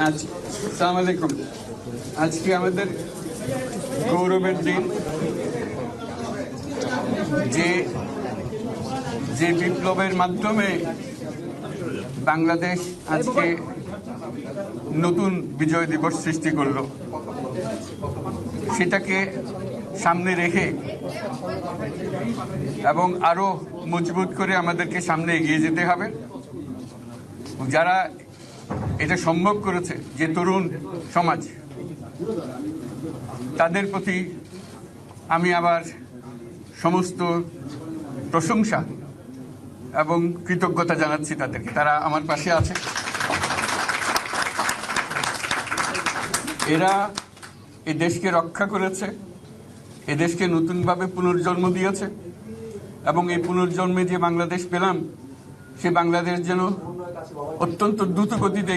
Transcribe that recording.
আসসালামু আলাইকুম। আজকে আমাদের গৌরবের দিন। যে যে বিপ্লবের মাধ্যমে বাংলাদেশ আজকে নতুন বিজয় দিবস সৃষ্টি করলো, সেটাকে সামনে রেখে এবং আরো মজবুত করে আমাদেরকে সামনে এগিয়ে যেতে হবে। যারা এটা সম্ভব করেছে, যে তরুণ সমাজ, তাদের প্রতি আমি আবার সমস্ত প্রশংসা এবং কৃতজ্ঞতা জানাচ্ছি তাদেরকে। তারা আমার পাশে আছে। এরা এই দেশকে রক্ষা করেছে, এ দেশকে নতুনভাবে পুনর্জন্ম দিয়েছে এবং এই পুনর্জন্মে যে বাংলাদেশ পেলাম, সে বাংলাদেশ যেন অত্যন্ত দ্রুত গতিতে